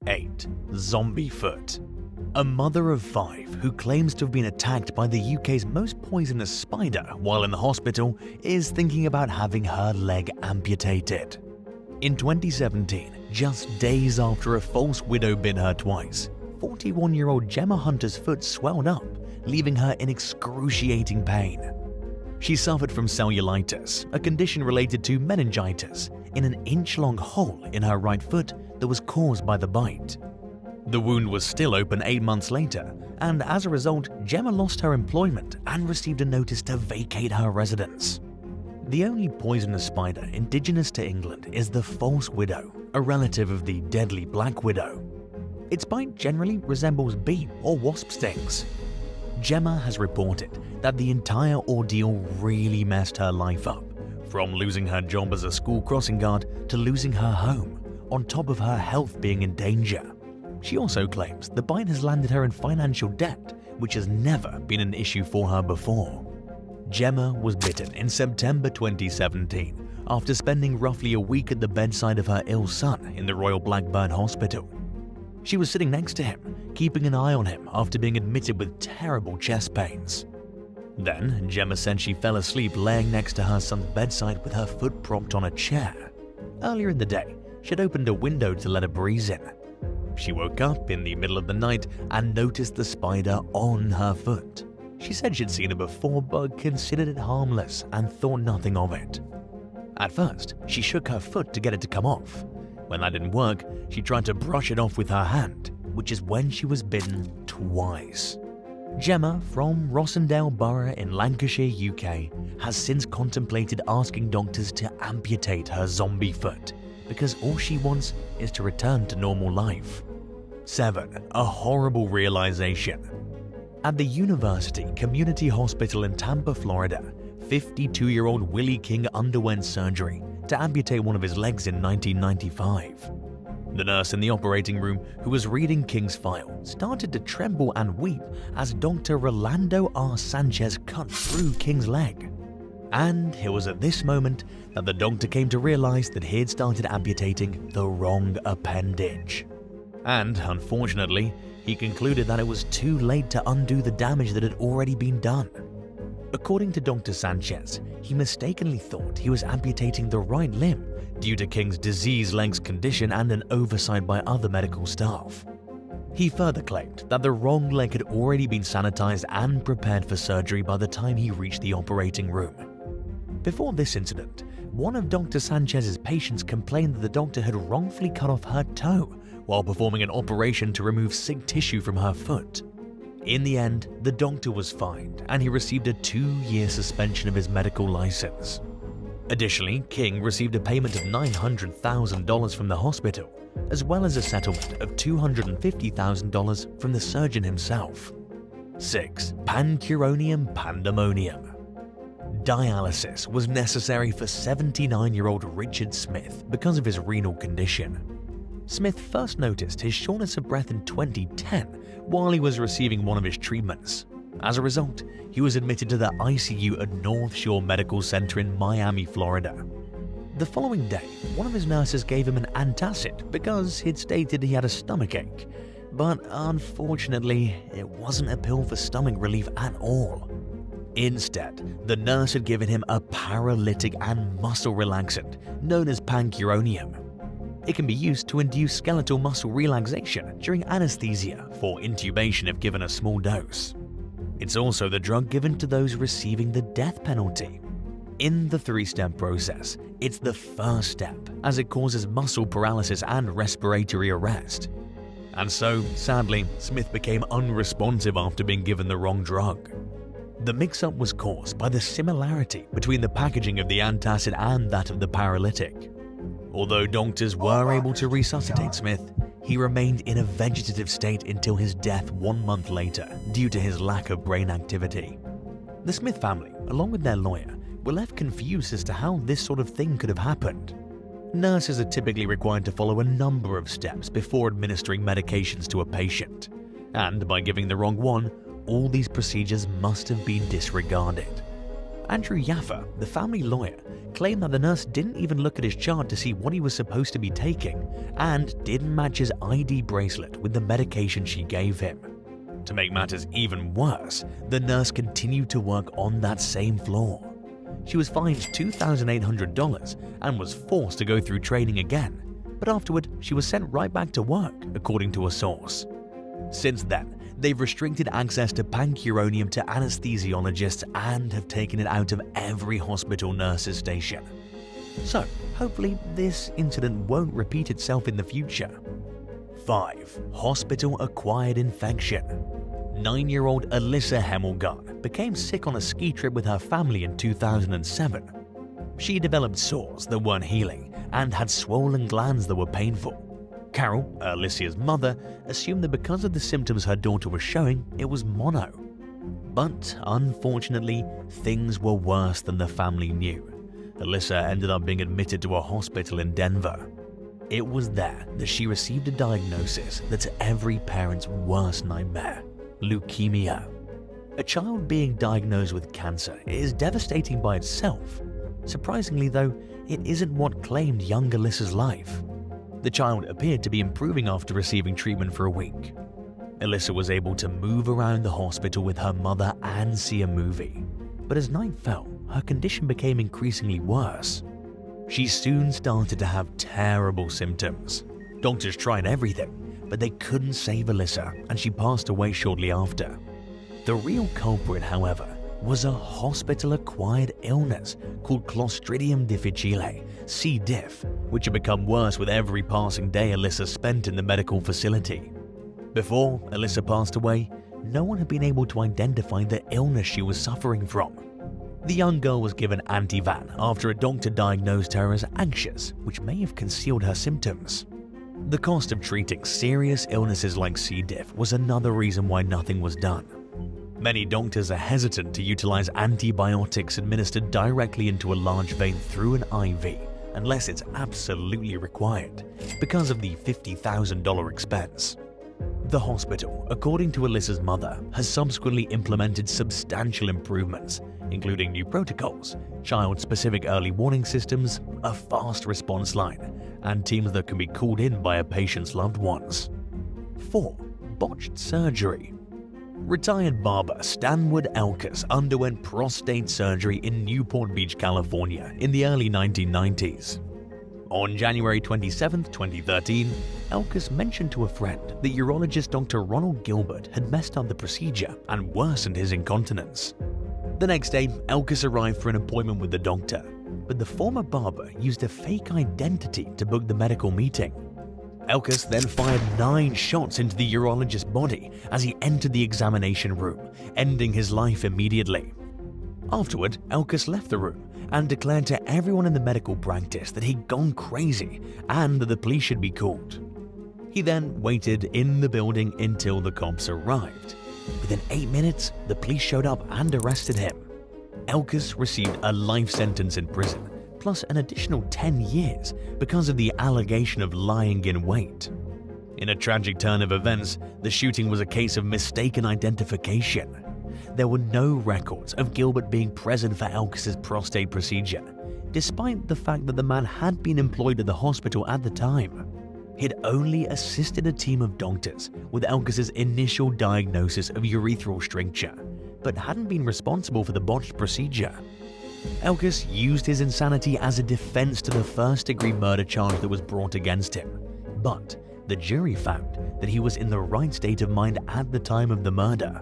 8. Zombie foot. A mother of 5 who claims to have been attacked by the UK's most poisonous spider while in the hospital is thinking about having her leg amputated. In 2017, just days after a false widow bit her twice, 41-year-old Gemma Hunter's foot swelled up, leaving her in excruciating pain. She suffered from cellulitis, a condition related to meningitis, in an inch-long hole in her right foot that was caused by the bite. The wound was still open 8 months later, and as a result, Gemma lost her employment and received a notice to vacate her residence. The only poisonous spider indigenous to England is the false widow, a relative of the deadly black widow. Its bite generally resembles bee or wasp stings. Gemma has reported that the entire ordeal really messed her life up, from losing her job as a school crossing guard to losing her home, on top of her health being in danger. She also claims the bite has landed her in financial debt, which has never been an issue for her before. Gemma was bitten in September 2017 after spending roughly a week at the bedside of her ill son in the Royal Blackburn Hospital. She was sitting next to him, keeping an eye on him after being admitted with terrible chest pains. Then, Gemma said she fell asleep laying next to her son's bedside with her foot propped on a chair. Earlier in the day, she had opened a window to let a breeze in. She woke up in the middle of the night and noticed the spider on her foot. She said she'd seen it before but considered it harmless and thought nothing of it. At first, she shook her foot to get it to come off. When that didn't work, she tried to brush it off with her hand, which is when she was bitten twice. Gemma from Rossendale Borough in Lancashire, UK, has since contemplated asking doctors to amputate her zombie foot because all she wants is to return to normal life. 7. A horrible realization. At the University Community Hospital in Tampa, Florida, 52-year-old Willie King underwent surgery to amputate one of his legs in 1995. The nurse in the operating room who was reading King's file started to tremble and weep as Dr. Rolando R. Sanchez cut through King's leg. And it was at this moment that the doctor came to realize that he had started amputating the wrong appendage. And unfortunately, he concluded that it was too late to undo the damage that had already been done. According to Dr. Sanchez, he mistakenly thought he was amputating the right limb due to King's diseased leg's condition and an oversight by other medical staff. He further claimed that the wrong leg had already been sanitized and prepared for surgery by the time he reached the operating room. Before this incident, one of Dr. Sanchez's patients complained that the doctor had wrongfully cut off her toe while performing an operation to remove sick tissue from her foot. In the end, the doctor was fined and he received a 2-year suspension of his medical license. Additionally, King received a payment of $900,000 from the hospital, as well as a settlement of $250,000 from the surgeon himself. 6. Pancuronium pandemonium. Dialysis was necessary for 79-year-old Richard Smith because of his renal condition. Smith first noticed his shortness of breath in 2010 while he was receiving one of his treatments. As a result, he was admitted to the ICU at North Shore Medical Center in Miami, Florida. The following day, one of his nurses gave him an antacid because he'd stated he had a stomachache. But unfortunately, it wasn't a pill for stomach relief at all. Instead, the nurse had given him a paralytic and muscle relaxant known as pancuronium. It can be used to induce skeletal muscle relaxation during anesthesia for intubation if given a small dose. It's also the drug given to those receiving the death penalty. In the 3-step process, it's the first step as it causes muscle paralysis and respiratory arrest. And so, sadly, Smith became unresponsive after being given the wrong drug. The mix-up was caused by the similarity between the packaging of the antacid and that of the paralytic. Although doctors were able to resuscitate Smith, he remained in a vegetative state until his death 1 month later due to his lack of brain activity. The Smith family, along with their lawyer, were left confused as to how this sort of thing could have happened. Nurses are typically required to follow a number of steps before administering medications to a patient, and by giving the wrong one, all these procedures must have been disregarded. Andrew Yaffa, the family lawyer, claimed that the nurse didn't even look at his chart to see what he was supposed to be taking and didn't match his ID bracelet with the medication she gave him. To make matters even worse, the nurse continued to work on that same floor. She was fined $2,800 and was forced to go through training again, but afterward she was sent right back to work, according to a source. Since then, they've restricted access to pancuronium to anesthesiologists and have taken it out of every hospital nurse's station. So, hopefully this incident won't repeat itself in the future. 5. Hospital-acquired infection. 9-year-old Alyssa Hemmelgarn became sick on a ski trip with her family in 2007. She developed sores that weren't healing and had swollen glands that were painful. Carol, Alicia's mother, assumed that because of the symptoms her daughter was showing, it was mono. But unfortunately, things were worse than the family knew. Alyssa ended up being admitted to a hospital in Denver. It was there that she received a diagnosis that's every parent's worst nightmare: leukemia. A child being diagnosed with cancer is devastating by itself. Surprisingly though, it isn't what claimed young Alyssa's life. The child appeared to be improving after receiving treatment for a week. Alyssa was able to move around the hospital with her mother and see a movie. But as night fell, her condition became increasingly worse. She soon started to have terrible symptoms. Doctors tried everything, but they couldn't save Alyssa, and she passed away shortly after. The real culprit, however, was a hospital-acquired illness called Clostridium difficile, C. diff, which had become worse with every passing day Alyssa spent in the medical facility. Before Alyssa passed away, no one had been able to identify the illness she was suffering from. The young girl was given Ativan after a doctor diagnosed her as anxious, which may have concealed her symptoms. The cost of treating serious illnesses like C. diff was another reason why nothing was done. Many doctors are hesitant to utilize antibiotics administered directly into a large vein through an IV unless it's absolutely required, because of the $50,000 expense. The hospital, according to Alyssa's mother, has subsequently implemented substantial improvements, including new protocols, child-specific early warning systems, a fast response line, and teams that can be called in by a patient's loved ones. 4. Botched surgery. Retired barber Stanwood Elkus underwent prostate surgery in Newport Beach, California in the early 1990s. On January 27, 2013, Elkus mentioned to a friend that urologist Dr. Ronald Gilbert had messed up the procedure and worsened his incontinence. The next day, Elkus arrived for an appointment with the doctor, but the former barber used a fake identity to book the medical meeting. Elkus then fired 9 shots into the urologist's body as he entered the examination room, ending his life immediately. Afterward, Elkus left the room and declared to everyone in the medical practice that he'd gone crazy and that the police should be called. He then waited in the building until the cops arrived. Within 8 minutes, the police showed up and arrested him. Elkus received a life sentence in prison, plus an additional 10 years because of the allegation of lying in wait. In a tragic turn of events, the shooting was a case of mistaken identification. There were no records of Gilbert being present for Elkus's prostate procedure, despite the fact that the man had been employed at the hospital at the time. He'd only assisted a team of doctors with Elkus's initial diagnosis of urethral stricture, but hadn't been responsible for the botched procedure. Elkus used his insanity as a defense to the first-degree murder charge that was brought against him, but the jury found that he was in the right state of mind at the time of the murder.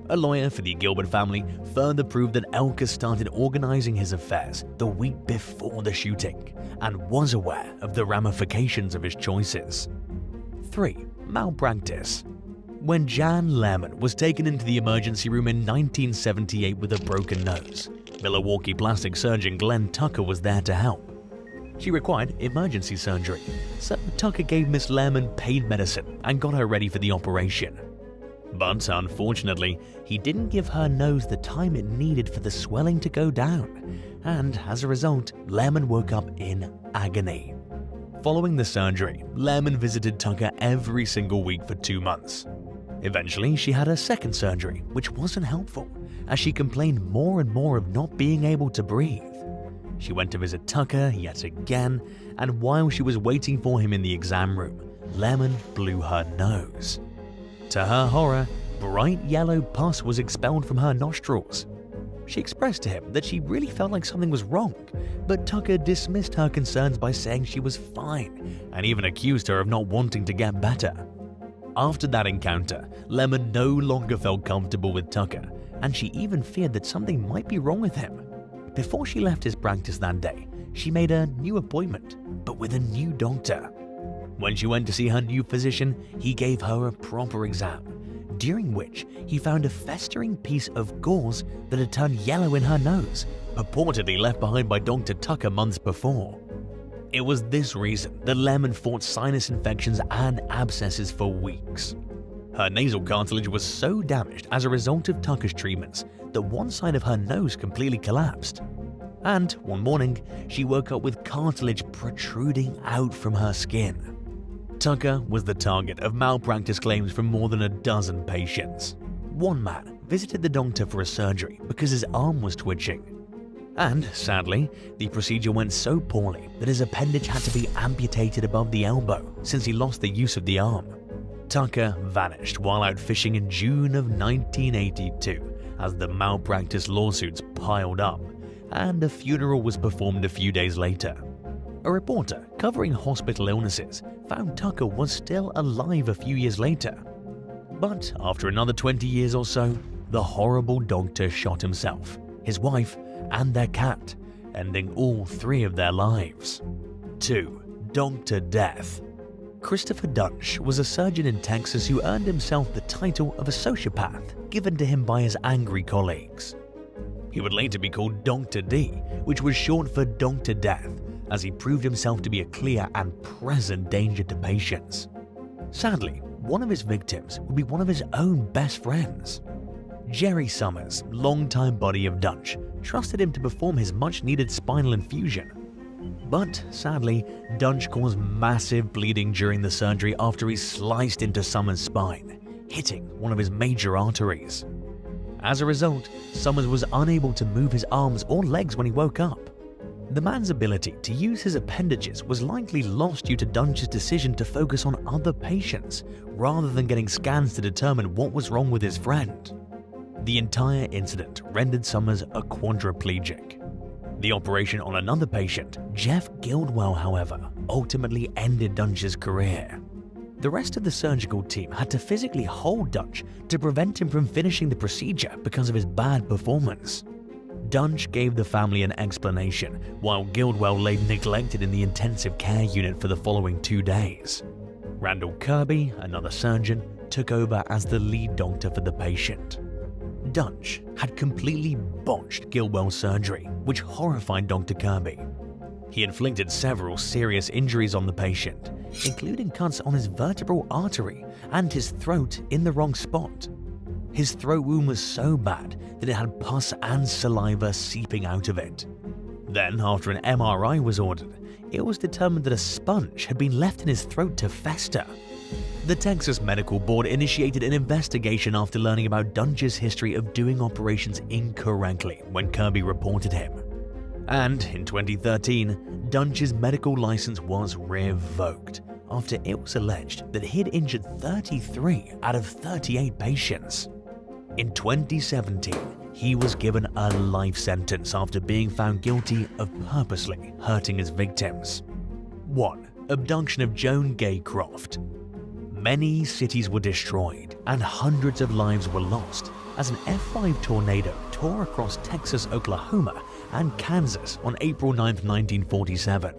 A lawyer for the Gilbert family further proved that Elkus started organizing his affairs the week before the shooting and was aware of the ramifications of his choices. 3. Malpractice. When Jan Lehrman was taken into the emergency room in 1978 with a broken nose, Milwaukee plastic surgeon Glenn Tucker was there to help. She required emergency surgery, so Tucker gave Miss Lehrman pain medicine and got her ready for the operation. But unfortunately, he didn't give her nose the time it needed for the swelling to go down, and as a result, Lehrman woke up in agony. Following the surgery, Lehrman visited Tucker every single week for 2 months. Eventually, she had her second surgery, which wasn't helpful, as she complained more and more of not being able to breathe. She went to visit Tucker yet again, and while she was waiting for him in the exam room, Lemon blew her nose. To her horror, bright yellow pus was expelled from her nostrils. She expressed to him that she really felt like something was wrong, but Tucker dismissed her concerns by saying she was fine and even accused her of not wanting to get better. After that encounter, Lemon no longer felt comfortable with Tucker, and she even feared that something might be wrong with him. Before she left his practice that day, she made a new appointment, but with a new doctor. When she went to see her new physician, he gave her a proper exam, during which he found a festering piece of gauze that had turned yellow in her nose, purportedly left behind by Dr. Tucker months before. It was this reason that Lemon fought sinus infections and abscesses for weeks. Her nasal cartilage was so damaged as a result of Tucker's treatments that one side of her nose completely collapsed. And one morning, she woke up with cartilage protruding out from her skin. Tucker was the target of malpractice claims from more than a dozen patients. One man visited the doctor for a surgery because his arm was twitching. And sadly, the procedure went so poorly that his appendage had to be amputated above the elbow since he lost the use of the arm. Tucker vanished while out fishing in June of 1982 as the malpractice lawsuits piled up, and a funeral was performed a few days later. A reporter covering hospital illnesses found Tucker was still alive a few years later. But after another 20 years or so, the horrible doctor shot himself, his wife, and their cat, ending all three of their lives. 2. Dr. Death. Christopher Dunch was a surgeon in Texas who earned himself the title of a sociopath given to him by his angry colleagues. He would later be called Dr. D, which was short for Dr. Death, as he proved himself to be a clear and present danger to patients. Sadly, one of his victims would be one of his own best friends. Jerry Summers, longtime buddy of Dunch, trusted him to perform his much-needed spinal infusion. But sadly, Dunch caused massive bleeding during the surgery after he sliced into Summers' spine, hitting one of his major arteries. As a result, Summers was unable to move his arms or legs when he woke up. The man's ability to use his appendages was likely lost due to Dunch's decision to focus on other patients rather than getting scans to determine what was wrong with his friend. The entire incident rendered Summers a quadriplegic. The operation on another patient, Jeff Guildwell, however, ultimately ended Dunch's career. The rest of the surgical team had to physically hold Dunch to prevent him from finishing the procedure because of his bad performance. Dunch gave the family an explanation, while Guildwell lay neglected in the intensive care unit for the following 2 days. Randall Kirby, another surgeon, took over as the lead doctor for the patient. Dunch had completely botched Guildwell's surgery, which horrified Dr. Kirby. He inflicted several serious injuries on the patient, including cuts on his vertebral artery and his throat in the wrong spot. His throat wound was so bad that it had pus and saliva seeping out of it. Then, after an MRI was ordered, it was determined that a sponge had been left in his throat to fester. The Texas Medical Board initiated an investigation after learning about Dunch's history of doing operations incorrectly when Kirby reported him. And in 2013, Dunch's medical license was revoked after it was alleged that he'd injured 33 out of 38 patients. In 2017, he was given a life sentence after being found guilty of purposely hurting his victims. 1. Abduction of Joan Gaycroft. Many cities were destroyed and hundreds of lives were lost as an F5 tornado tore across Texas, Oklahoma, and Kansas on April 9, 1947.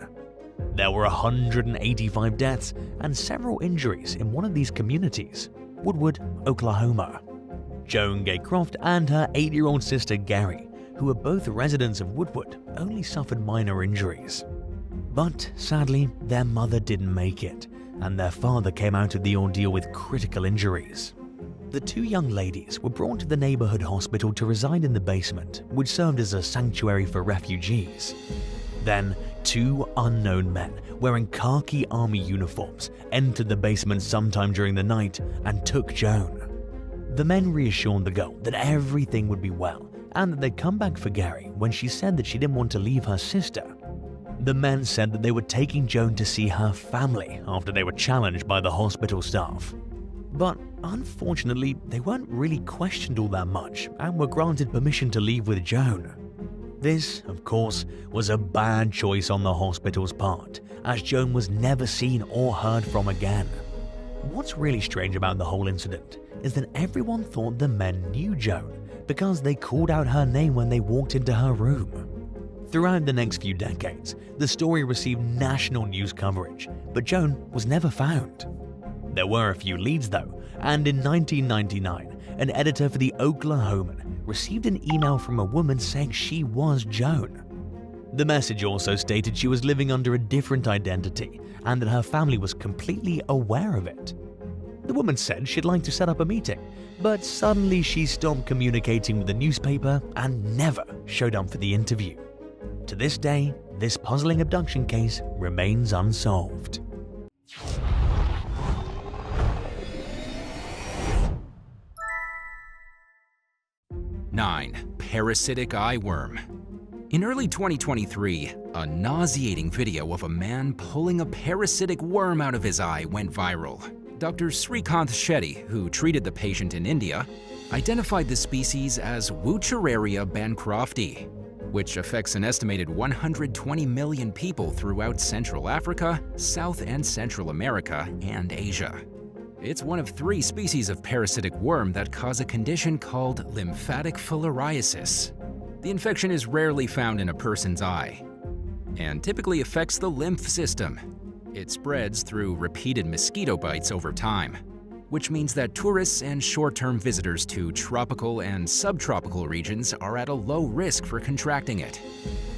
There were 185 deaths and several injuries in one of these communities, Woodward, Oklahoma. Joan Gaycroft and her 8-year-old sister Gary, who were both residents of Woodward, only suffered minor injuries. But sadly, their mother didn't make it, and their father came out of the ordeal with critical injuries. The 2 young ladies were brought to the neighborhood hospital to reside in the basement, which served as a sanctuary for refugees. Then, 2 unknown men wearing khaki army uniforms entered the basement sometime during the night and took Joan. The men reassured the girl that everything would be well and that they'd come back for Gary when she said that she didn't want to leave her sister. The men said that they were taking Joan to see her family after they were challenged by the hospital staff. But unfortunately, they weren't really questioned all that much and were granted permission to leave with Joan. This, of course, was a bad choice on the hospital's part, as Joan was never seen or heard from again. What's really strange about the whole incident is that everyone thought the men knew Joan because they called out her name when they walked into her room. Throughout the next few decades, the story received national news coverage, but Joan was never found. There were a few leads though, and in 1999, an editor for the Oklahoman received an email from a woman saying she was Joan. The message also stated she was living under a different identity and that her family was completely aware of it. The woman said she'd like to set up a meeting, but suddenly she stopped communicating with the newspaper and never showed up for the interview. To this day, this puzzling abduction case remains unsolved. 9. Parasitic eye worm. In early 2023, a nauseating video of a man pulling a parasitic worm out of his eye went viral. Dr. Srikanth Shetty, who treated the patient in India, identified the species as Wuchereria bancrofti, which affects an estimated 120 million people throughout Central Africa, South and Central America, and Asia. It's one of 3 species of parasitic worm that cause a condition called lymphatic filariasis. The infection is rarely found in a person's eye and typically affects the lymph system. It spreads through repeated mosquito bites over time, which means that tourists and short-term visitors to tropical and subtropical regions are at a low risk for contracting it.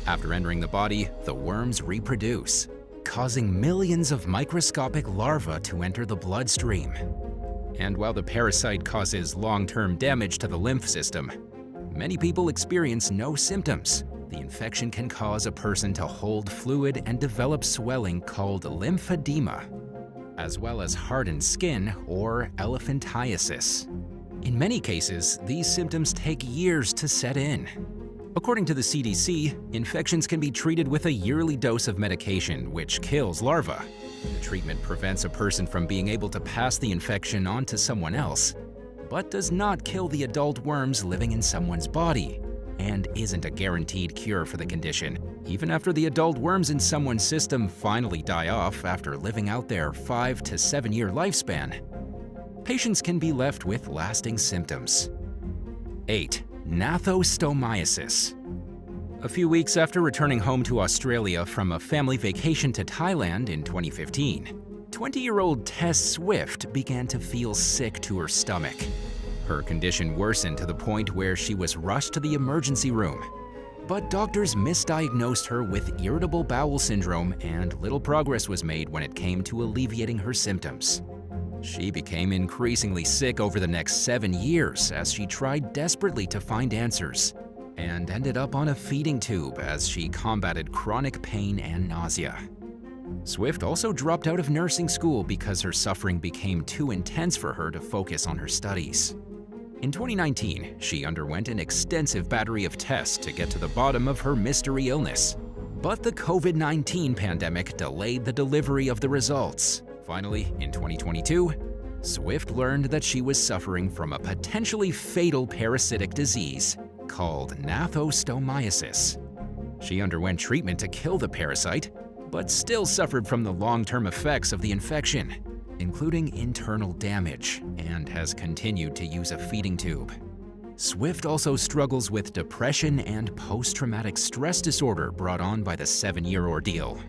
After entering the body, the worms reproduce, causing millions of microscopic larvae to enter the bloodstream. And while the parasite causes long-term damage to the lymph system, many people experience no symptoms. The infection can cause a person to hold fluid and develop swelling called lymphedema, as well as hardened skin or elephantiasis. In many cases, these symptoms take years to set in. According to the CDC, infections can be treated with a yearly dose of medication which kills larvae. The treatment prevents a person from being able to pass the infection on to someone else, but does not kill the adult worms living in someone's body, and isn't a guaranteed cure for the condition, even after the adult worms in someone's system finally die off after living out their 5 to 7 year lifespan. Patients can be left with lasting symptoms. 8. Gnathostomiasis. A few weeks after returning home to Australia from a family vacation to Thailand in 2015, 20-year-old Tess Swift began to feel sick to her stomach. Her condition worsened to the point where she was rushed to the emergency room. But doctors misdiagnosed her with irritable bowel syndrome, and little progress was made when it came to alleviating her symptoms. She became increasingly sick over the next 7 years as she tried desperately to find answers, and ended up on a feeding tube as she combated chronic pain and nausea. Swift also dropped out of nursing school because her suffering became too intense for her to focus on her studies. In 2019, she underwent an extensive battery of tests to get to the bottom of her mystery illness. But the COVID-19 pandemic delayed the delivery of the results. Finally, in 2022, Swift learned that she was suffering from a potentially fatal parasitic disease called gnathostomiasis. She underwent treatment to kill the parasite, but still suffered from the long-term effects of the infection, including internal damage, and has continued to use a feeding tube. Swift also struggles with depression and post-traumatic stress disorder brought on by the 7-year ordeal.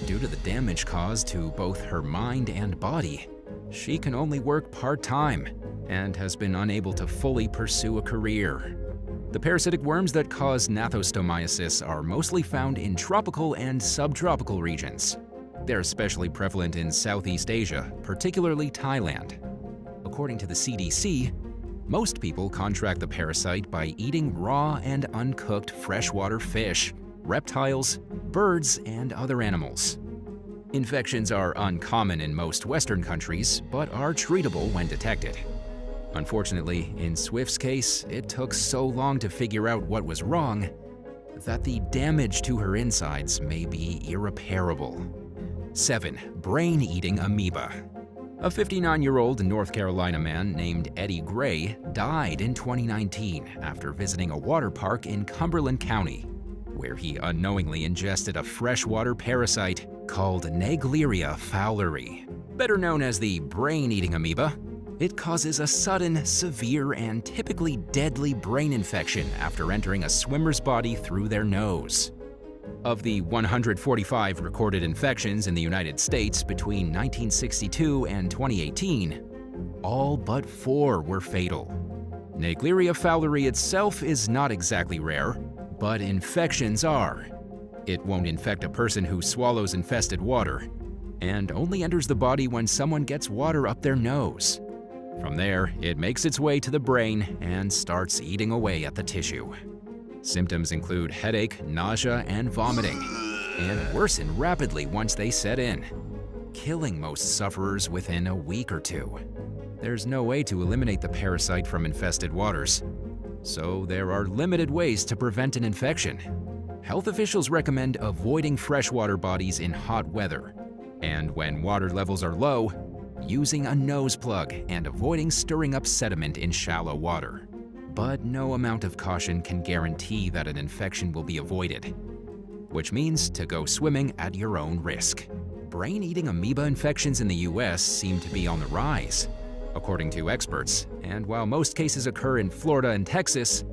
Due to the damage caused to both her mind and body, she can only work part-time and has been unable to fully pursue a career. The parasitic worms that cause gnathostomiasis are mostly found in tropical and subtropical regions. They're especially prevalent in Southeast Asia, particularly Thailand. According to the CDC, most people contract the parasite by eating raw and uncooked freshwater fish, reptiles, birds, and other animals. Infections are uncommon in most Western countries, but are treatable when detected. Unfortunately, in Swift's case, it took so long to figure out what was wrong that the damage to her insides may be irreparable. 7. Brain-eating amoeba. A 59-year-old North Carolina man named Eddie Gray died in 2019 after visiting a water park in Cumberland County, where he unknowingly ingested a freshwater parasite called Negligent fowleri. Better known as the brain-eating amoeba, it causes a sudden, severe, and typically deadly brain infection after entering a swimmer's body through their nose. Of the 145 recorded infections in the United States between 1962 and 2018, all but 4 were fatal. Negligent fowleri itself is not exactly rare, but infections are. It won't infect a person who swallows infested water, and only enters the body when someone gets water up their nose. From there, it makes its way to the brain and starts eating away at the tissue. Symptoms include headache, nausea, and vomiting, and worsen rapidly once they set in, killing most sufferers within a week or 2. There's no way to eliminate the parasite from infested waters, so there are limited ways to prevent an infection. Health officials recommend avoiding freshwater bodies in hot weather, and when water levels are low, using a nose plug and avoiding stirring up sediment in shallow water. But no amount of caution can guarantee that an infection will be avoided, which means to go swimming at your own risk. Brain-eating amoeba infections in the US seem to be on the rise, according to experts, and while most cases occur in Florida and Texas,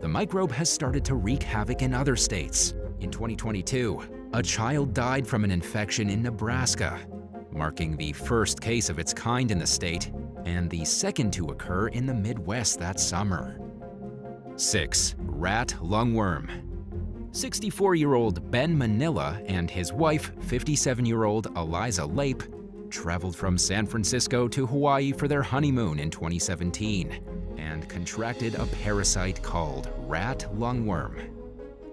the microbe has started to wreak havoc in other states. In 2022, a child died from an infection in Nebraska, marking the first case of its kind in the state and the second to occur in the Midwest that summer. 6. Rat lungworm. 64-year-old Ben Manila and his wife, 57-year-old Eliza Lape, traveled from San Francisco to Hawaii for their honeymoon in 2017 and contracted a parasite called rat lungworm.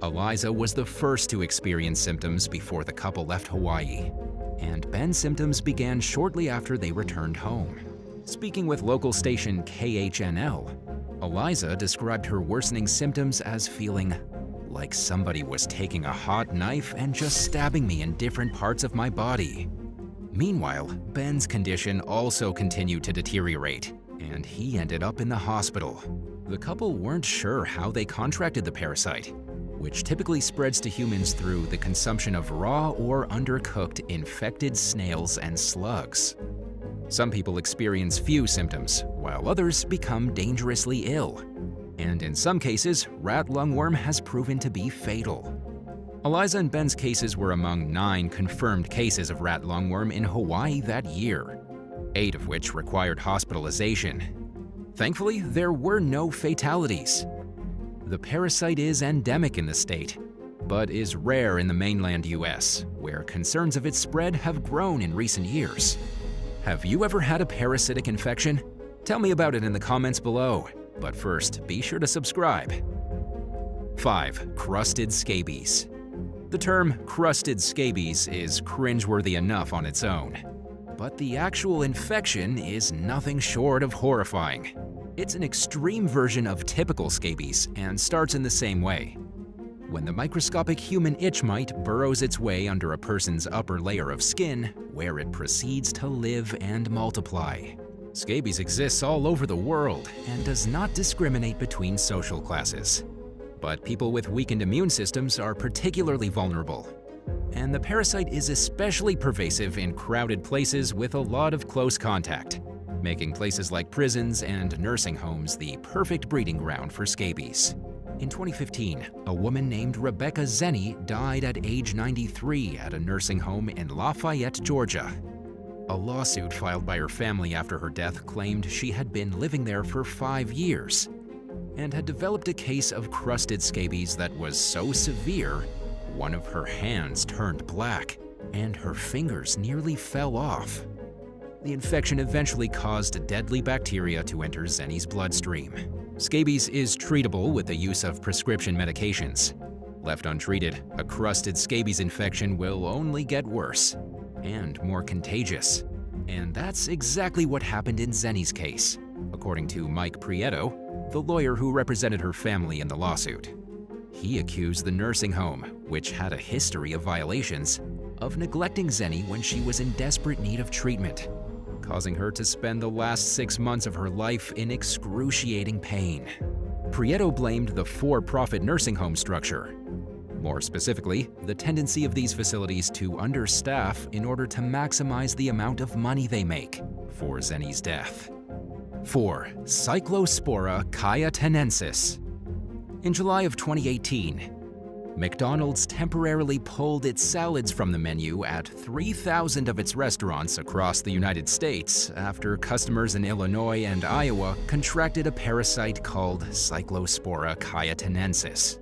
Eliza was the first to experience symptoms before the couple left Hawaii, and Ben's symptoms began shortly after they returned home. Speaking with local station KHNL, Eliza described her worsening symptoms as feeling like somebody was taking a hot knife and just stabbing me in different parts of my body. Meanwhile, Ben's condition also continued to deteriorate, and he ended up in the hospital. The couple weren't sure how they contracted the parasite, which typically spreads to humans through the consumption of raw or undercooked infected snails and slugs. Some people experience few symptoms, while others become dangerously ill. And in some cases, rat lungworm has proven to be fatal. Eliza and Ben's cases were among 9 confirmed cases of rat lungworm in Hawaii that year, 8 of which required hospitalization. Thankfully, there were no fatalities. The parasite is endemic in the state, but is rare in the mainland US, where concerns of its spread have grown in recent years. Have you ever had a parasitic infection? Tell me about it in the comments below. But first, be sure to subscribe. 5. Crusted scabies. The term crusted scabies is cringeworthy enough on its own, but the actual infection is nothing short of horrifying. It's an extreme version of typical scabies and starts in the same way. When the microscopic human itch mite burrows its way under a person's upper layer of skin, where it proceeds to live and multiply. Scabies exists all over the world and does not discriminate between social classes. But people with weakened immune systems are particularly vulnerable. And the parasite is especially pervasive in crowded places with a lot of close contact, making places like prisons and nursing homes the perfect breeding ground for scabies. In 2015, a woman named Rebecca Zenny died at age 93 at a nursing home in Lafayette, Georgia. A lawsuit filed by her family after her death claimed she had been living there for 5 years and had developed a case of crusted scabies that was so severe, one of her hands turned black and her fingers nearly fell off. The infection eventually caused deadly bacteria to enter Zenny's bloodstream. Scabies is treatable with the use of prescription medications. Left untreated, a crusted scabies infection will only get worse and more contagious. And that's exactly what happened in Zenny's case. according to Mike Prieto, the lawyer who represented her family in the lawsuit. He accused the nursing home, which had a history of violations, of neglecting Zenny when she was in desperate need of treatment, causing her to spend the last 6 months of her life in excruciating pain. Prieto blamed the for-profit nursing home structure. More specifically, the tendency of these facilities to understaff in order to maximize the amount of money they make for Zenny's death. 4. Cyclospora cayetanensis. In July of 2018, McDonald's temporarily pulled its salads from the menu at 3,000 of its restaurants across the United States after customers in Illinois and Iowa contracted a parasite called Cyclospora cayetanensis.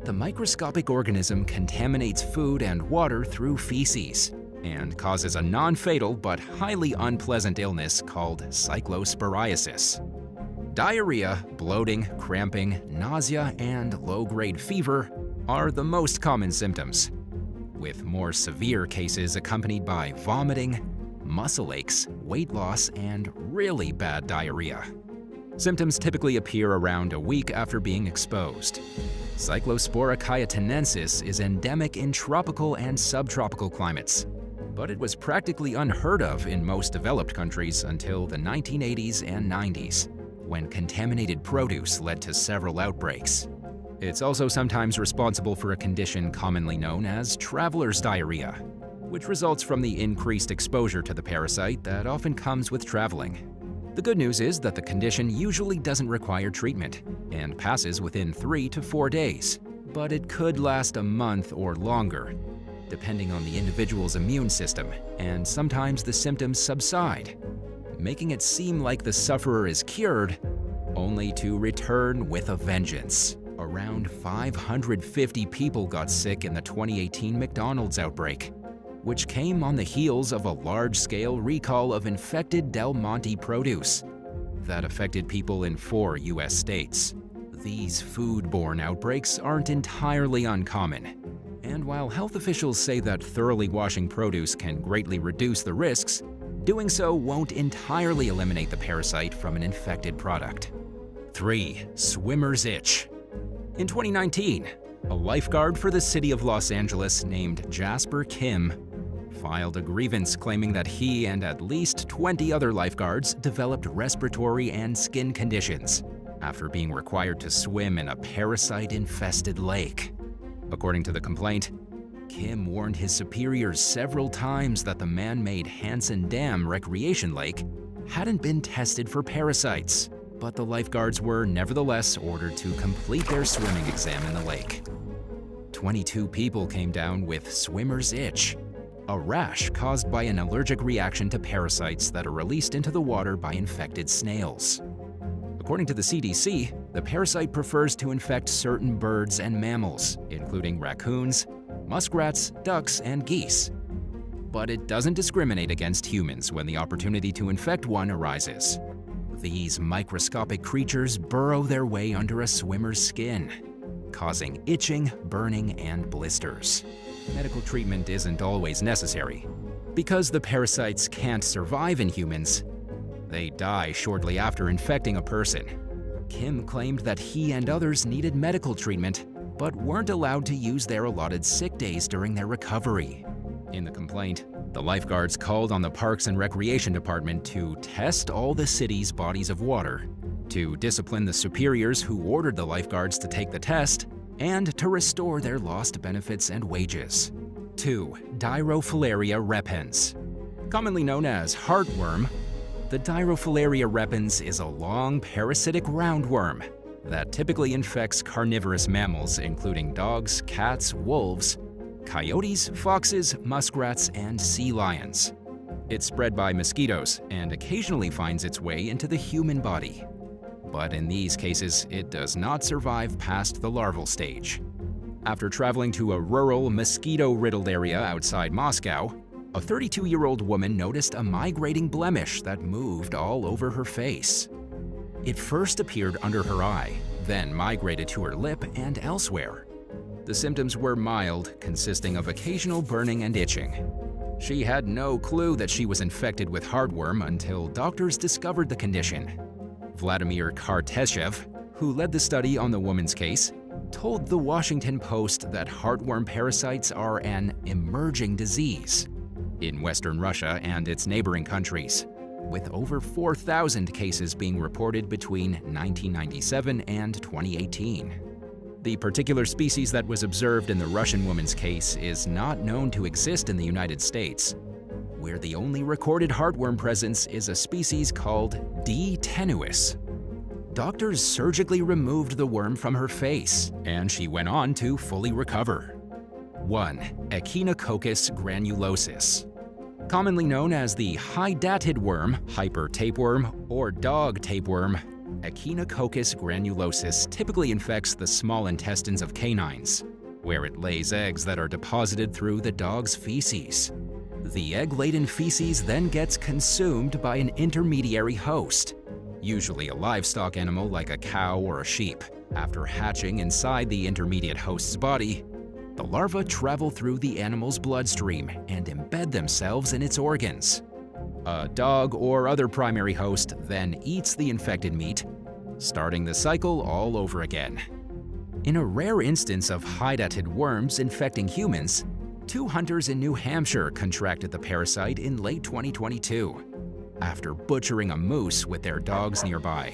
The microscopic organism contaminates food and water through feces and causes a non-fatal but highly unpleasant illness called cyclosporiasis. Diarrhea, bloating, cramping, nausea, and low-grade fever are the most common symptoms, with more severe cases accompanied by vomiting, muscle aches, weight loss, and really bad diarrhea. Symptoms typically appear around a week after being exposed. Cyclospora cayetanensis is endemic in tropical and subtropical climates, but it was practically unheard of in most developed countries until the 1980s and 90s, when contaminated produce led to several outbreaks. It's also sometimes responsible for a condition commonly known as traveler's diarrhea, which results from the increased exposure to the parasite that often comes with traveling. The good news is that the condition usually doesn't require treatment and passes within 3 to 4 days, but it could last a month or longer, depending on the individual's immune system, and sometimes the symptoms subside, making it seem like the sufferer is cured, only to return with a vengeance. Around 550 people got sick in the 2018 McDonald's outbreak, which came on the heels of a large-scale recall of infected Del Monte produce that affected people in 4 U.S. states. These foodborne outbreaks aren't entirely uncommon, and while health officials say that thoroughly washing produce can greatly reduce the risks, doing so won't entirely eliminate the parasite from an infected product. 3. Swimmer's itch. In 2019, a lifeguard for the city of Los Angeles named Jasper Kim filed a grievance claiming that he and at least 20 other lifeguards developed respiratory and skin conditions after being required to swim in a parasite-infested lake. According to the complaint, Kim warned his superiors several times that the man-made Hansen Dam recreation lake hadn't been tested for parasites, but the lifeguards were nevertheless ordered to complete their swimming exam in the lake. 22 people came down with swimmer's itch, a rash caused by an allergic reaction to parasites that are released into the water by infected snails. According to the CDC, the parasite prefers to infect certain birds and mammals, including raccoons, muskrats, ducks, and geese. But it doesn't discriminate against humans when the opportunity to infect one arises. These microscopic creatures burrow their way under a swimmer's skin, causing itching, burning, and blisters. Medical treatment isn't always necessary. Because the parasites can't survive in humans, they die shortly after infecting a person. Kim claimed that he and others needed medical treatment, but weren't allowed to use their allotted sick days during their recovery. In the complaint, the lifeguards called on the Parks and Recreation Department to test all the city's bodies of water, to discipline the superiors who ordered the lifeguards to take the test, and to restore their lost benefits and wages. 2. Dirofilaria repens. Commonly known as heartworm, the Dirofilaria repens is a long parasitic roundworm that typically infects carnivorous mammals including dogs, cats, wolves, coyotes, foxes, muskrats, and sea lions. It's spread by mosquitoes and occasionally finds its way into the human body. But in these cases, it does not survive past the larval stage. After traveling to a rural, mosquito-riddled area outside Moscow, a 32-year-old woman noticed a migrating blemish that moved all over her face. It first appeared under her eye, then migrated to her lip and elsewhere. The symptoms were mild, consisting of occasional burning and itching. She had no clue that she was infected with heartworm until doctors discovered the condition. Vladimir Kartashev, who led the study on the woman's case, told the Washington Post that heartworm parasites are an emerging disease in Western Russia and its neighboring countries, with over 4,000 cases being reported between 1997 and 2018. The particular species that was observed in the Russian woman's case is not known to exist in the United States, where the only recorded heartworm presence is a species called D. tenuis. Doctors surgically removed the worm from her face, and she went on to fully recover. 1. Echinococcus granulosus. Commonly known as the hydatid worm, hyper tapeworm, or dog tapeworm, Echinococcus granulosus typically infects the small intestines of canines, where it lays eggs that are deposited through the dog's feces. The egg-laden feces then gets consumed by an intermediary host, usually a livestock animal like a cow or a sheep. After hatching inside the intermediate host's body, the larvae travel through the animal's bloodstream and embed themselves in its organs. A dog or other primary host then eats the infected meat, starting the cycle all over again. In a rare instance of hydatid worms infecting humans, 2 hunters in New Hampshire contracted the parasite in late 2022 after butchering a moose with their dogs nearby.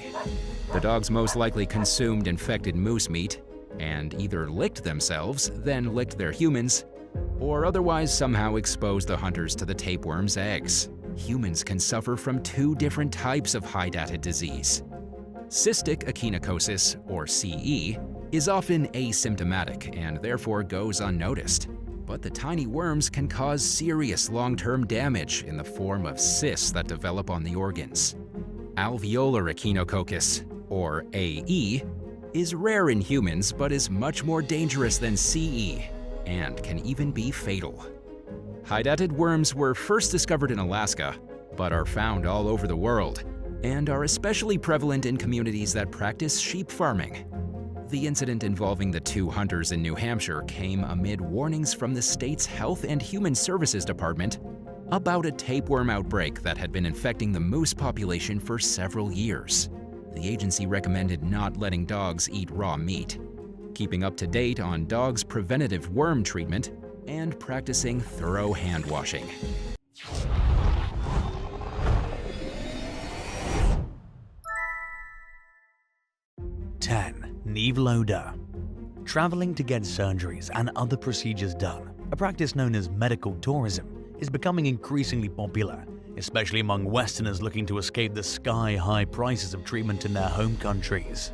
The dogs most likely consumed infected moose meat and either licked themselves, then licked their humans, or otherwise somehow exposed the hunters to the tapeworm's eggs. Humans can suffer from 2 different types of hydatid disease. Cystic echinococcus, or CE, is often asymptomatic and therefore goes unnoticed. But the tiny worms can cause serious long-term damage in the form of cysts that develop on the organs. Alveolar echinococcus, or AE, is rare in humans but is much more dangerous than CE and can even be fatal. Hydatid worms were first discovered in Alaska, but are found all over the world and are especially prevalent in communities that practice sheep farming. The incident involving the 2 hunters in New Hampshire came amid warnings from the state's Health and Human Services Department about a tapeworm outbreak that had been infecting the moose population for several years. The agency recommended not letting dogs eat raw meat, keeping up to date on dogs' preventative worm treatment, and practicing thorough hand washing. Neve Loader. Traveling to get surgeries and other procedures done, a practice known as medical tourism, is becoming increasingly popular, especially among Westerners looking to escape the sky-high prices of treatment in their home countries.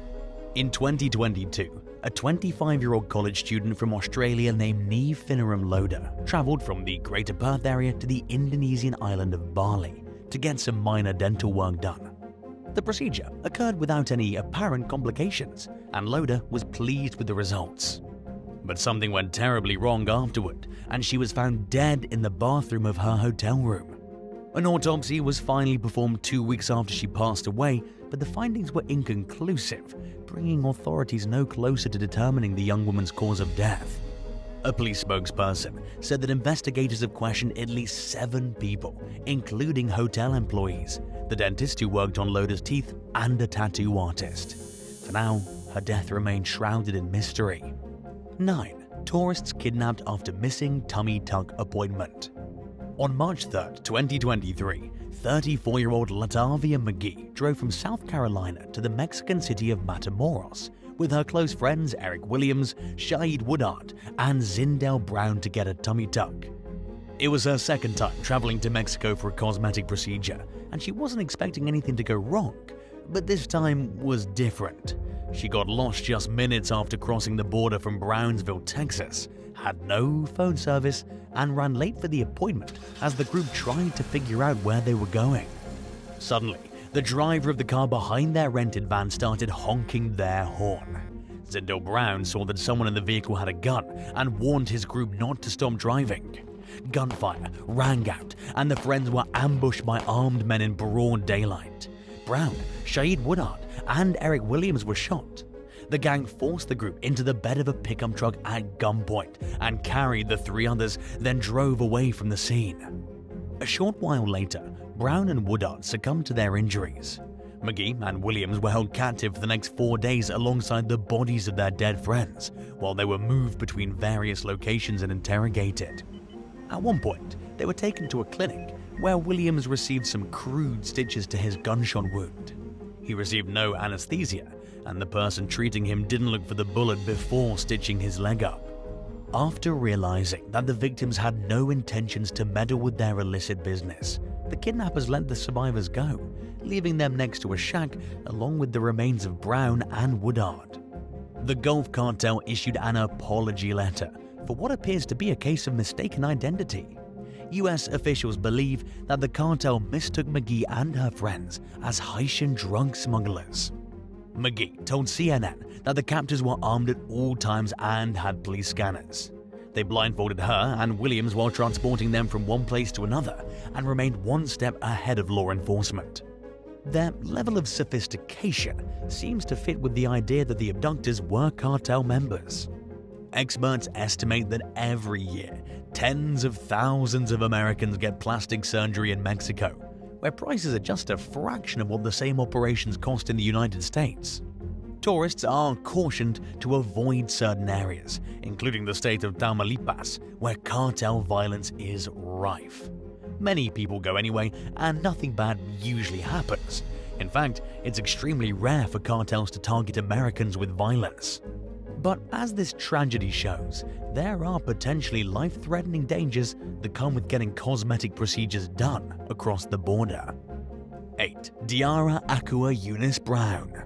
In 2022, a 25-year-old college student from Australia named Neve Loader traveled from the Greater Perth area to the Indonesian island of Bali to get some minor dental work done. The procedure occurred without any apparent complications, and Loader was pleased with the results. But something went terribly wrong afterward, and she was found dead in the bathroom of her hotel room. An autopsy was finally performed 2 weeks after she passed away, but the findings were inconclusive, bringing authorities no closer to determining the young woman's cause of death. A police spokesperson said that investigators have questioned at least 7 people, including hotel employees, the dentist who worked on Loader's teeth, and a tattoo artist. For now, her death remains shrouded in mystery. 9. Tourists kidnapped after missing tummy tuck appointment. On March 3, 2023, 34-year-old Latavia McGee drove from South Carolina to the Mexican city of Matamoros with her close friends Eric Williams, Shahid Woodard, and Zindel Brown to get a tummy tuck. It was her second time traveling to Mexico for a cosmetic procedure, and she wasn't expecting anything to go wrong. But this time was different. She got lost just minutes after crossing the border from Brownsville, Texas, had no phone service, and ran late for the appointment as the group tried to figure out where they were going. Suddenly, the driver of the car behind their rented van started honking their horn. Zindel Brown saw that someone in the vehicle had a gun and warned his group not to stop driving. Gunfire rang out, and the friends were ambushed by armed men in broad daylight. Brown, Shahid Woodard, and Eric Williams were shot. The gang forced the group into the bed of a pickup truck at gunpoint and carried the 3 others, then drove away from the scene. A short while later, Brown and Woodard succumbed to their injuries. McGee and Williams were held captive for the next 4 days alongside the bodies of their dead friends, while they were moved between various locations and interrogated. At one point, they were taken to a clinic where Williams received some crude stitches to his gunshot wound. He received no anesthesia, and the person treating him didn't look for the bullet before stitching his leg up. After realizing that the victims had no intentions to meddle with their illicit business, the kidnappers let the survivors go, leaving them next to a shack along with the remains of Brown and Woodard. The Gulf Cartel issued an apology letter for what appears to be a case of mistaken identity. US officials believe that the cartel mistook McGee and her friends as Haitian drug smugglers. McGee told CNN that the captors were armed at all times and had police scanners. They blindfolded her and Williams while transporting them from one place to another and remained one step ahead of law enforcement. Their level of sophistication seems to fit with the idea that the abductors were cartel members. Experts estimate that every year, tens of thousands of Americans get plastic surgery in Mexico, where prices are just a fraction of what the same operations cost in the United States. Tourists are cautioned to avoid certain areas, including the state of Tamaulipas, where cartel violence is rife. Many people go anyway, and nothing bad usually happens. In fact, it's extremely rare for cartels to target Americans with violence. But as this tragedy shows, there are potentially life-threatening dangers that come with getting cosmetic procedures done across the border. 8. Diara Akua Eunice Brown.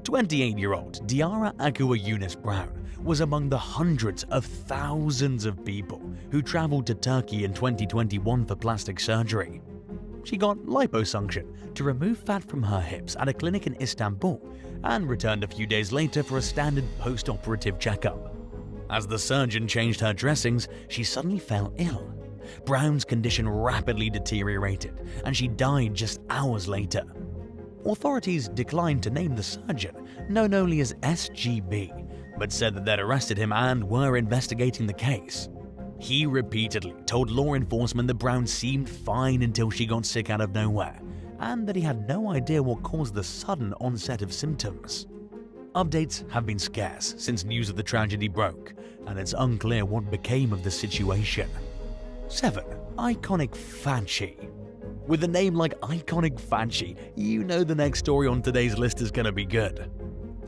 28-year-old Diara Akua Eunice Brown was among the hundreds of thousands of people who traveled to Turkey in 2021 for plastic surgery. She got liposuction to remove fat from her hips at a clinic in Istanbul and returned a few days later for a standard post-operative checkup. As the surgeon changed her dressings, she suddenly fell ill. Brown's condition rapidly deteriorated, and she died just hours later. Authorities declined to name the surgeon, known only as SGB, but said that they'd arrested him and were investigating the case. He repeatedly told law enforcement that Brown seemed fine until she got sick out of nowhere, and that he had no idea what caused the sudden onset of symptoms. Updates have been scarce since news of the tragedy broke, and it's unclear what became of the situation. 7. Iconic Fanchi. With a name like Iconic Fanchi, you know the next story on today's list is gonna be good.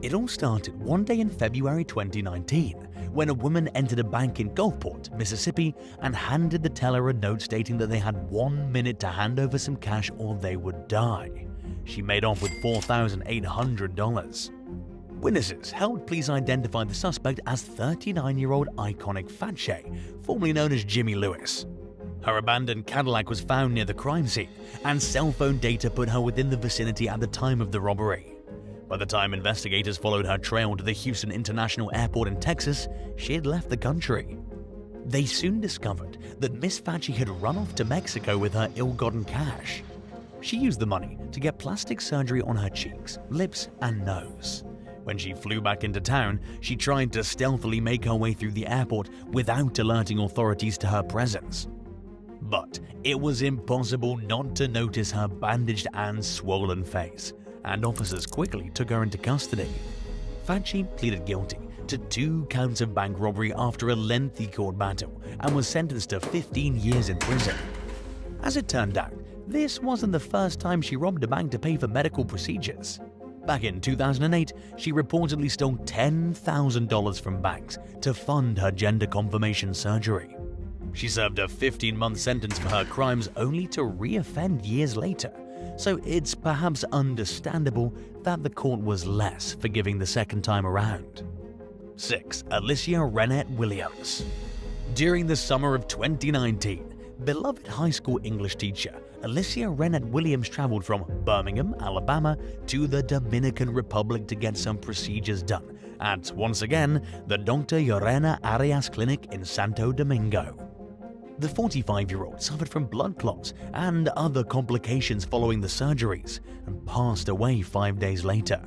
It all started one day in February 2019, when a woman entered a bank in Gulfport, Mississippi, and handed the teller a note stating that they had 1 minute to hand over some cash or they would die. She made off with $4,800. Witnesses helped police identify the suspect as 39-year-old Iconic Fanchi, formerly known as Jimmy Lewis. Her abandoned Cadillac was found near the crime scene, and cell phone data put her within the vicinity at the time of the robbery. By the time investigators followed her trail to the Houston International Airport in Texas, she had left the country. They soon discovered that Miss Fanchi had run off to Mexico with her ill-gotten cash. She used the money to get plastic surgery on her cheeks, lips, and nose. When she flew back into town, she tried to stealthily make her way through the airport without alerting authorities to her presence. But it was impossible not to notice her bandaged and swollen face, and officers quickly took her into custody. Fanchi pleaded guilty to 2 counts of bank robbery after a lengthy court battle and was sentenced to 15 years in prison. As it turned out, this wasn't the first time she robbed a bank to pay for medical procedures. Back in 2008, she reportedly stole $10,000 from banks to fund her gender confirmation surgery. She served a 15-month sentence for her crimes only to re-offend years later, so it's perhaps understandable that the court was less forgiving the second time around. 6. Alicia Renette Williams. During the summer of 2019, beloved high school English teacher Alicia Renette Williams traveled from Birmingham, Alabama to the Dominican Republic to get some procedures done at, once again, the Dr. Lorena Arias Clinic in Santo Domingo. The 45-year-old suffered from blood clots and other complications following the surgeries and passed away 5 days later.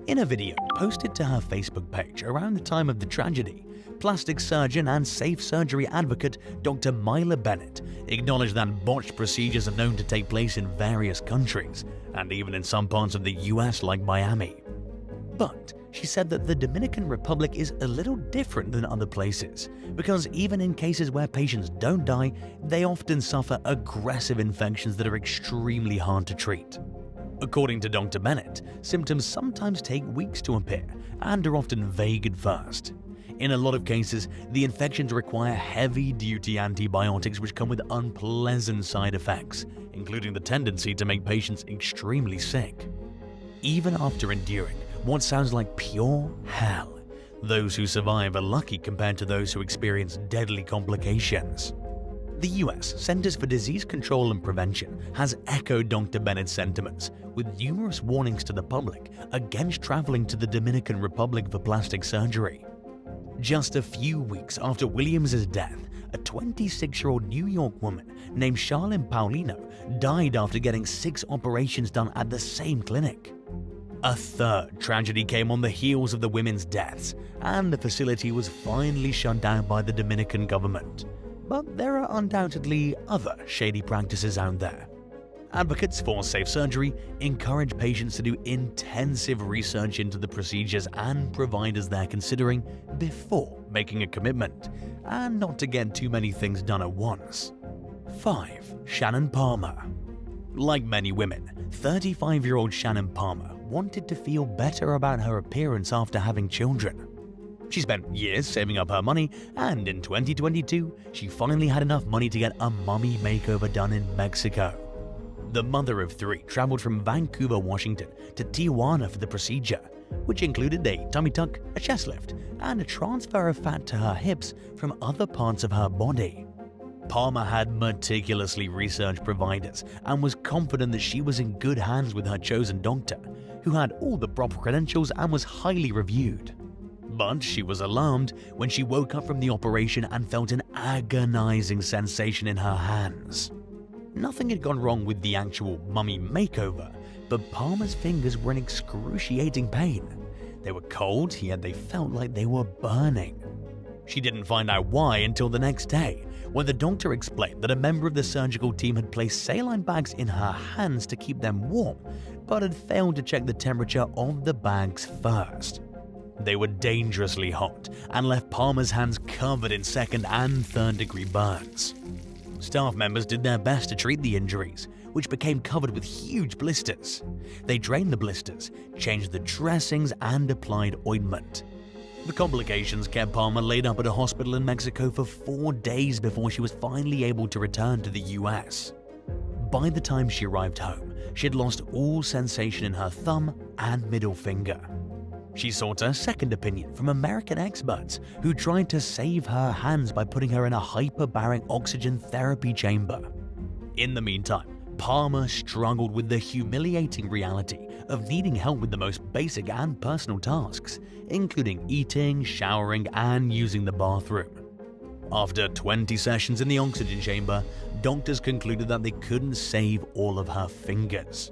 In a video posted to her Facebook page around the time of the tragedy, plastic surgeon and safe surgery advocate Dr. Myla Bennett acknowledged that botched procedures are known to take place in various countries and even in some parts of the US like Miami. But she said that the Dominican Republic is a little different than other places, because even in cases where patients don't die, they often suffer aggressive infections that are extremely hard to treat. According to Dr. Bennett, symptoms sometimes take weeks to appear and are often vague at first. In a lot of cases, the infections require heavy-duty antibiotics which come with unpleasant side effects, including the tendency to make patients extremely sick. Even after enduring what sounds like pure hell, those who survive are lucky compared to those who experience deadly complications. The US Centers for Disease Control and Prevention has echoed Dr. Bennett's sentiments, with numerous warnings to the public against traveling to the Dominican Republic for plastic surgery. Just a few weeks after Williams' death, a 26-year-old New York woman named Charlene Paulino died after getting 6 operations done at the same clinic. A third tragedy came on the heels of the women's deaths, and the facility was finally shut down by the Dominican government. But there are undoubtedly other shady practices out there. Advocates for safe surgery encourage patients to do intensive research into the procedures and providers they're considering before making a commitment, and not to get too many things done at once. 5. Shannon Palmer. Like many women, 35-year-old Shannon Palmer wanted to feel better about her appearance after having children. She spent years saving up her money, and in 2022, she finally had enough money to get a mummy makeover done in Mexico. The mother of 3 traveled from Vancouver, Washington to Tijuana for the procedure, which included a tummy tuck, a chest lift, and a transfer of fat to her hips from other parts of her body. Palmer had meticulously researched providers and was confident that she was in good hands with her chosen doctor, who had all the proper credentials and was highly reviewed. But she was alarmed when she woke up from the operation and felt an agonizing sensation in her hands. Nothing had gone wrong with the actual mummy makeover, but Palmer's fingers were in excruciating pain. They were cold, yet they felt like they were burning. She didn't find out why until the next day, when the doctor explained that a member of the surgical team had placed saline bags in her hands to keep them warm, but had failed to check the temperature of the bags first. They were dangerously hot and left Palmer's hands covered in second and third degree burns. Staff members did their best to treat the injuries, which became covered with huge blisters. They drained the blisters, changed the dressings, and applied ointment. The complications kept Palmer laid up at a hospital in Mexico for 4 days before she was finally able to return to the US. By the time she arrived home, she had lost all sensation in her thumb and middle finger. She sought a second opinion from American experts who tried to save her hands by putting her in a hyperbaric oxygen therapy chamber. In the meantime, Palmer struggled with the humiliating reality of needing help with the most basic and personal tasks, including eating, showering, and using the bathroom. After 20 sessions in the oxygen chamber, doctors concluded that they couldn't save all of her fingers.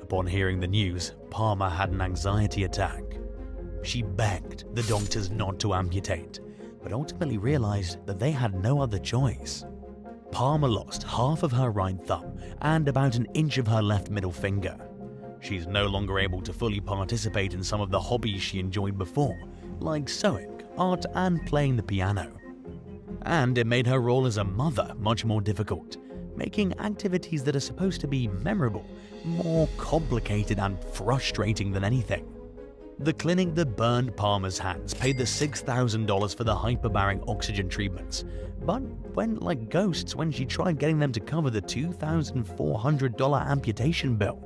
Upon hearing the news, Palmer had an anxiety attack. She begged the doctors not to amputate, but ultimately realized that they had no other choice. Palmer lost half of her right thumb and about an inch of her left middle finger. She's no longer able to fully participate in some of the hobbies she enjoyed before, like sewing, art, and playing the piano. And it made her role as a mother much more difficult, making activities that are supposed to be memorable more complicated and frustrating than anything. The clinic that burned Palmer's hands paid the $6,000 for the hyperbaric oxygen treatments, but went like ghosts when she tried getting them to cover the $2,400 amputation bill.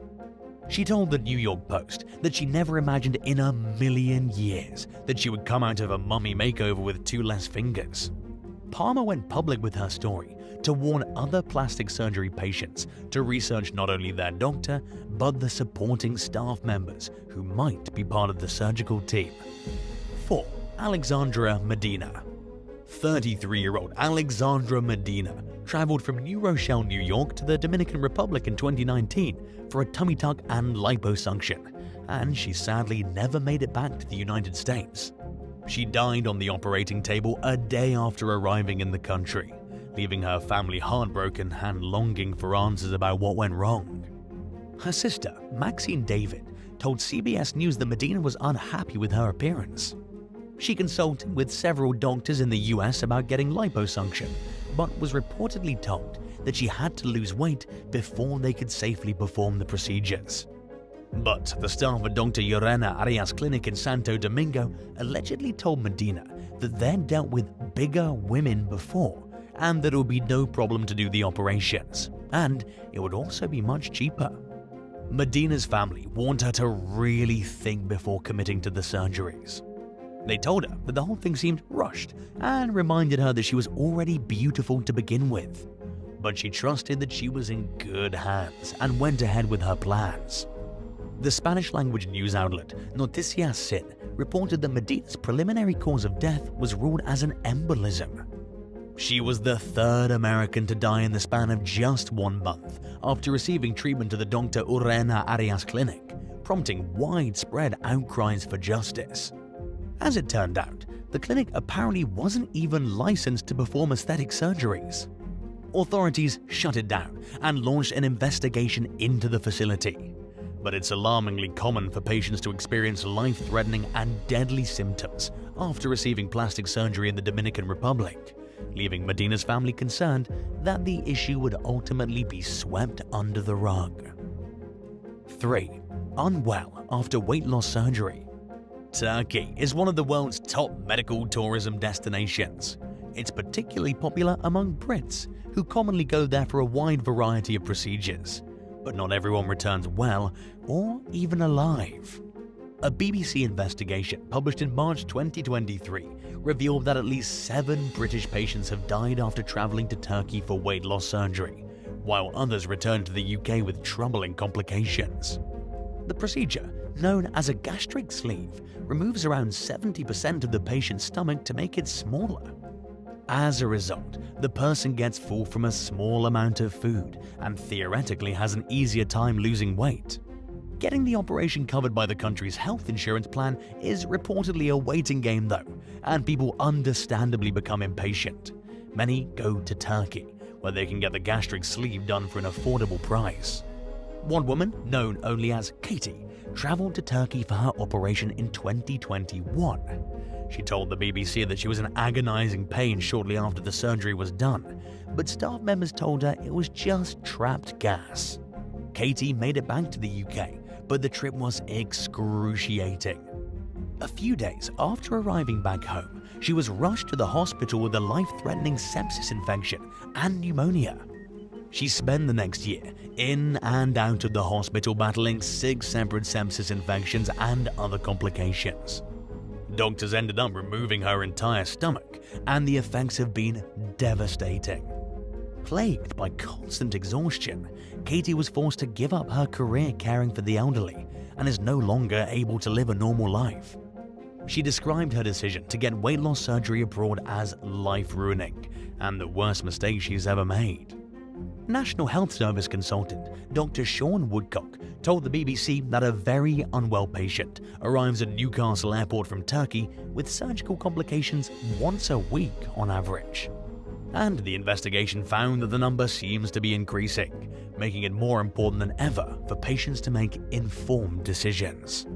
She told the New York Post that she never imagined in a million years that she would come out of a mummy makeover with 2 less fingers. Palmer went public with her story to warn other plastic surgery patients to research not only their doctor, but the supporting staff members who might be part of the surgical team. 4. Alexandra Medina. 33-year-old Alexandra Medina traveled from New Rochelle, New York to the Dominican Republic in 2019 for a tummy tuck and liposuction, and she sadly never made it back to the United States. She died on the operating table a day after arriving in the country, leaving her family heartbroken and longing for answers about what went wrong. Her sister, Maxine David, told CBS News that Medina was unhappy with her appearance. She consulted with several doctors in the US about getting liposuction, but was reportedly told that she had to lose weight before they could safely perform the procedures. But the staff at Dr. Lorena Arias Clinic in Santo Domingo allegedly told Medina that they'd dealt with bigger women before and that it would be no problem to do the operations, and it would also be much cheaper. Medina's family warned her to really think before committing to the surgeries. They told her that the whole thing seemed rushed and reminded her that she was already beautiful to begin with. But she trusted that she was in good hands and went ahead with her plans. The Spanish-language news outlet Noticias Sin reported that Medina's preliminary cause of death was ruled as an embolism. She was the third American to die in the span of just 1 month after receiving treatment at the Dr. Lorena Arias Clinic, prompting widespread outcries for justice. As it turned out, the clinic apparently wasn't even licensed to perform aesthetic surgeries. Authorities shut it down and launched an investigation into the facility. But it's alarmingly common for patients to experience life-threatening and deadly symptoms after receiving plastic surgery in the Dominican Republic, leaving Medina's family concerned that the issue would ultimately be swept under the rug. 3. Unwell after weight loss surgery. Turkey is one of the world's top medical tourism destinations. It's particularly popular among Brits, who commonly go there for a wide variety of procedures. But not everyone returns well or even alive. A BBC investigation published in March 2023 revealed that at least 7 British patients have died after traveling to Turkey for weight loss surgery, while others returned to the UK with troubling complications. The procedure, known as a gastric sleeve, removes around 70% of the patient's stomach to make it smaller. As a result, the person gets full from a small amount of food and theoretically has an easier time losing weight. Getting the operation covered by the country's health insurance plan is reportedly a waiting game though, and people understandably become impatient. Many go to Turkey, where they can get the gastric sleeve done for an affordable price. One woman, known only as Katie, traveled to Turkey for her operation in 2021. She told the BBC that she was in agonizing pain shortly after the surgery was done, but staff members told her it was just trapped gas. Katie made it back to the UK, but the trip was excruciating. A few days after arriving back home, she was rushed to the hospital with a life-threatening sepsis infection and pneumonia. She spent the next year in and out of the hospital battling 6 separate sepsis infections and other complications. Doctors ended up removing her entire stomach, and the effects have been devastating. Plagued by constant exhaustion, Katie was forced to give up her career caring for the elderly and is no longer able to live a normal life. She described her decision to get weight loss surgery abroad as life-ruining and the worst mistake she's ever made. National Health Service consultant Dr. Sean Woodcock told the BBC that a very unwell patient arrives at Newcastle Airport from Turkey with surgical complications once a week on average. And the investigation found that the number seems to be increasing, making it more important than ever for patients to make informed decisions.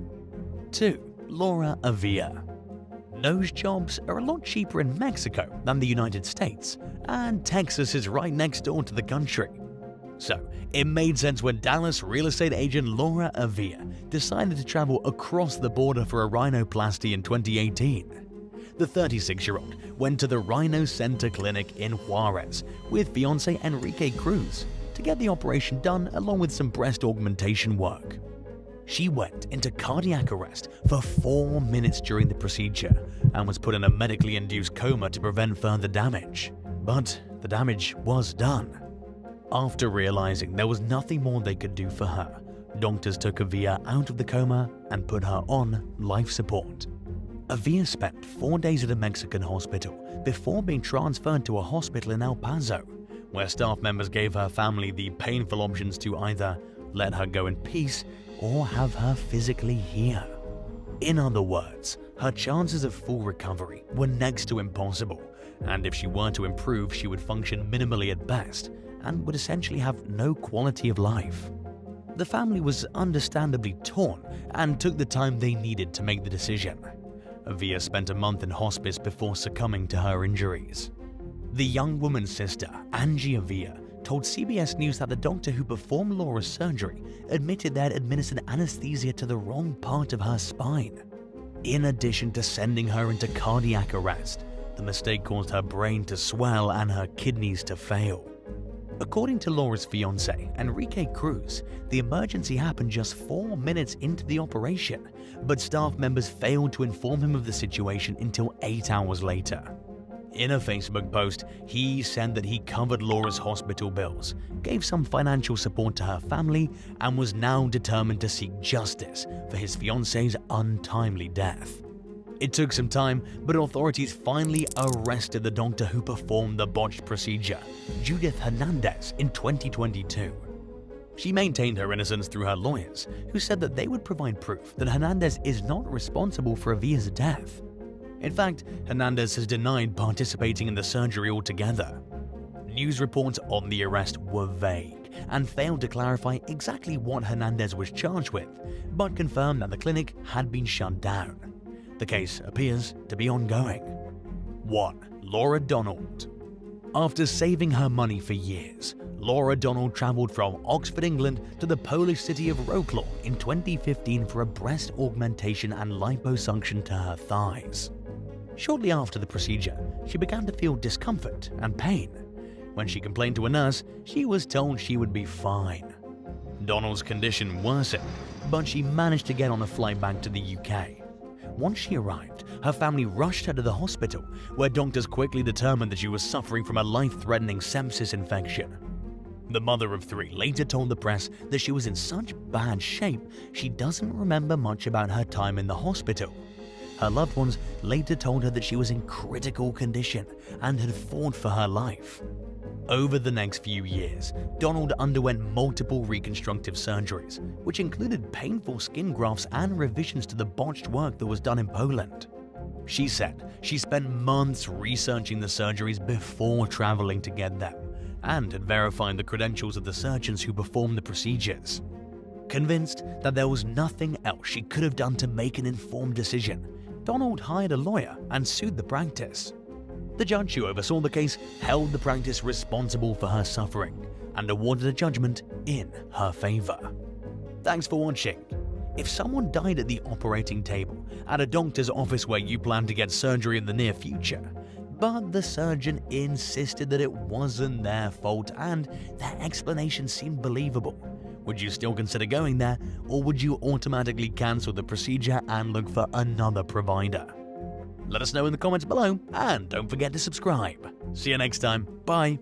2. Laura Avila. Nose jobs are a lot cheaper in Mexico than the United States, and Texas is right next door to the country. So, it made sense when Dallas real estate agent Laura Avila decided to travel across the border for a rhinoplasty in 2018. The 36-year-old went to the Rhino Center Clinic in Juarez with fiancé Enrique Cruz to get the operation done along with some breast augmentation work. She went into cardiac arrest for 4 minutes during the procedure and was put in a medically induced coma to prevent further damage. But the damage was done. After realizing there was nothing more they could do for her, doctors took Avila out of the coma and put her on life support. Avila spent 4 days at a Mexican hospital before being transferred to a hospital in El Paso, where staff members gave her family the painful options to either let her go in peace or have her physically here. In other words, her chances of full recovery were next to impossible, and if she were to improve, she would function minimally at best and would essentially have no quality of life. The family was understandably torn and took the time they needed to make the decision. Via spent a month in hospice before succumbing to her injuries. The young woman's sister, Angie Avia, told CBS News that the doctor who performed Laura's surgery admitted they had administered anesthesia to the wrong part of her spine. In addition to sending her into cardiac arrest, the mistake caused her brain to swell and her kidneys to fail. According to Laura's fiancé, Enrique Cruz, the emergency happened just 4 minutes into the operation, but staff members failed to inform him of the situation until 8 hours later. In a Facebook post, he said that he covered Laura's hospital bills, gave some financial support to her family, and was now determined to seek justice for his fiancé's untimely death. It took some time, but authorities finally arrested the doctor who performed the botched procedure, Judith Hernandez, in 2022. She maintained her innocence through her lawyers, who said that they would provide proof that Hernandez is not responsible for Avia's death. In fact, Hernandez has denied participating in the surgery altogether. News reports on the arrest were vague and failed to clarify exactly what Hernandez was charged with, but confirmed that the clinic had been shut down. The case appears to be ongoing. 1. Laura Donald. After saving her money for years, Laura Donald traveled from Oxford, England to the Polish city of Wrocław in 2015 for a breast augmentation and liposuction to her thighs. Shortly after the procedure, she began to feel discomfort and pain. When she complained to a nurse, she was told she would be fine. Donald's condition worsened, but she managed to get on a flight back to the UK. Once she arrived, her family rushed her to the hospital, where doctors quickly determined that she was suffering from a life-threatening sepsis infection. The mother of 3 later told the press that she was in such bad shape she doesn't remember much about her time in the hospital. Her loved ones later told her that she was in critical condition and had fought for her life. Over the next few years, Donald underwent multiple reconstructive surgeries, which included painful skin grafts and revisions to the botched work that was done in Poland. She said she spent months researching the surgeries before traveling to get them, and had verified the credentials of the surgeons who performed the procedures. Convinced that there was nothing else she could have done to make an informed decision, Donald hired a lawyer and sued the practice. The judge who oversaw the case held the practice responsible for her suffering and awarded a judgment in her favor. Thanks for watching. If someone died at the operating table at a doctor's office where you plan to get surgery in the near future, but the surgeon insisted that it wasn't their fault and their explanation seemed believable, would you still consider going there, or would you automatically cancel the procedure and look for another provider? Let us know in the comments below, and don't forget to subscribe. See you next time. Bye.